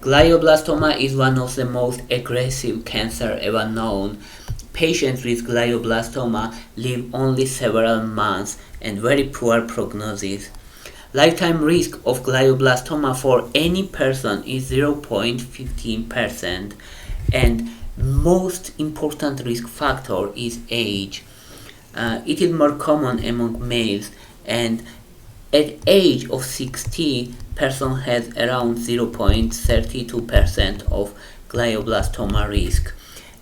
Glioblastoma is one of the most aggressive cancer ever known. Patients with glioblastoma live only several months and very poor prognosis. Lifetime risk of glioblastoma for any person is 0.15%, and most important risk factor is age. It is more common among males, and at age of 60, person has around 0.32% of glioblastoma risk.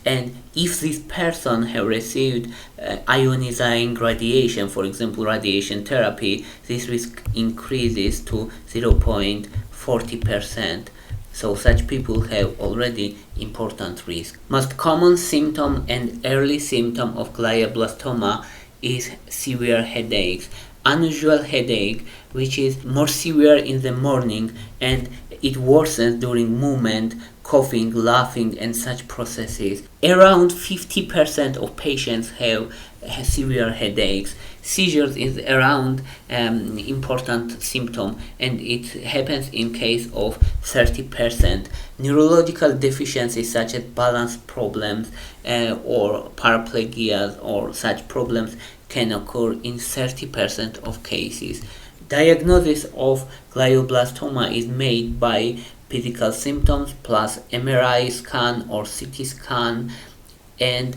And if this person have received ionizing radiation, for example radiation therapy, this risk increases to 0.40%. So such people have already important risk. Most common symptom and early symptom of glioblastoma is severe headaches. Unusual headache, which is more severe in the morning and it worsens during movement, coughing, laughing, and such processes. Around 50% of patients have severe headaches. Seizures is around important symptom, and it happens in case of 30%. Neurological deficiencies such as balance problems or paraplegia or such problems can occur in 30% of cases. Diagnosis of glioblastoma is made by physical symptoms plus MRI scan or CT scan, and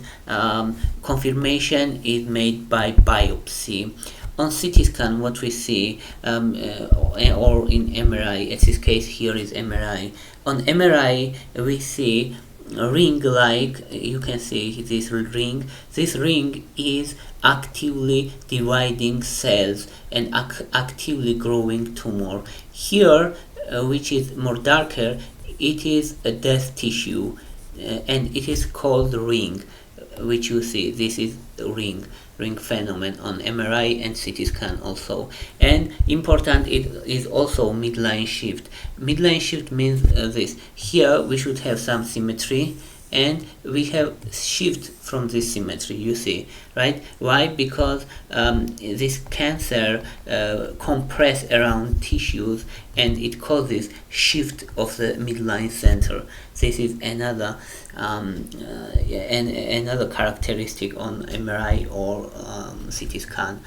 confirmation is made by biopsy. On CT scan, what we see, or in MRI, in this case here is MRI. On MRI, we see a ring, like you can see this ring. This ring is actively dividing cells and actively growing tumor. Here, which is more darker, it is a dead tissue, and it is called ring, which you see. This is ring phenomenon on MRI and CT scan also. And important, it is also midline shift. Midline shift means this. Here we should have some symmetry, and we have shift from this symmetry, you see, right? Why? Because this cancer compress around tissues, and it causes shift of the midline center. This is another another characteristic on MRI or CT scan.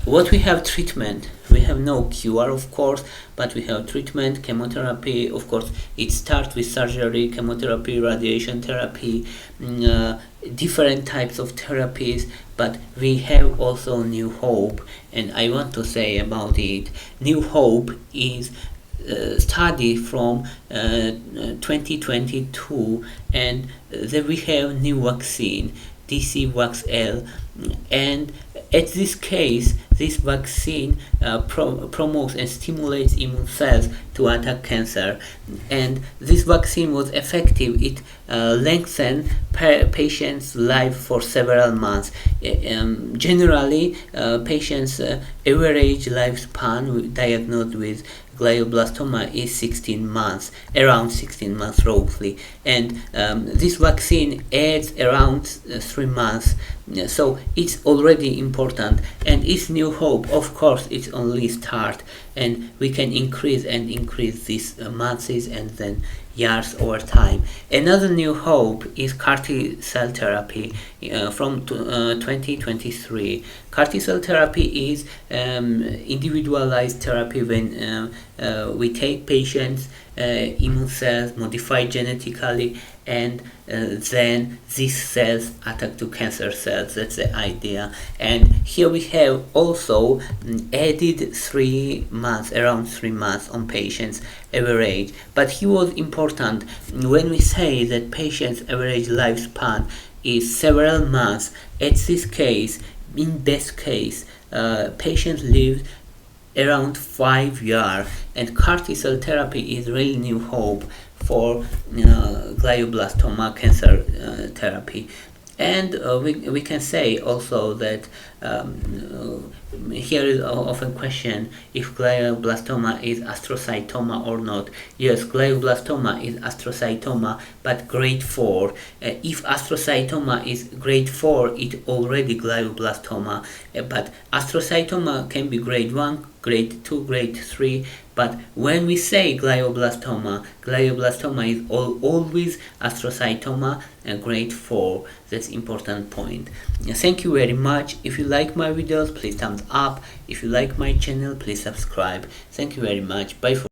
What we have treatment, we have no cure of course, but we have treatment, chemotherapy, of course it starts with surgery, chemotherapy, radiation therapy, different types of therapies, but we have also New Hope, and I want to say about it. New Hope is study from 2022, and then we have new vaccine, DC-VaxL, and at this case, this vaccine promotes and stimulates immune cells to attack cancer, and this vaccine was effective. It lengthened patients' life for several months. Generally, patients' average lifespan diagnosed with glioblastoma is 16 months, around 16 months roughly, and this vaccine adds around 3 months, so it's already important. And it's New Hope, of course it's only start, and we can increase these months and then years over time. Another New Hope is CAR T cell therapy from 2023. CAR T cell therapy is individualized therapy when we take patients' immune cells modified genetically, and then these cells attack to cancer cells. That's the idea. And here we have also added 3 months, around 3 months on patients' average. But here was important, when we say that patients' average lifespan is several months, at this case, in best case, patients live around 5 years, and CAR T cell therapy is really New Hope for glioblastoma cancer therapy. And we can say also that here is often question if glioblastoma is astrocytoma or not. Yes, glioblastoma is astrocytoma, but grade 4. If astrocytoma is grade 4, it already glioblastoma. But astrocytoma can be grade 1, grade 2, grade 3, But when we say glioblastoma, glioblastoma is always astrocytoma, and grade 4. That's important point. Thank you very much. If you like my videos, please thumbs up. If you like my channel, please subscribe. Thank you very much. Bye for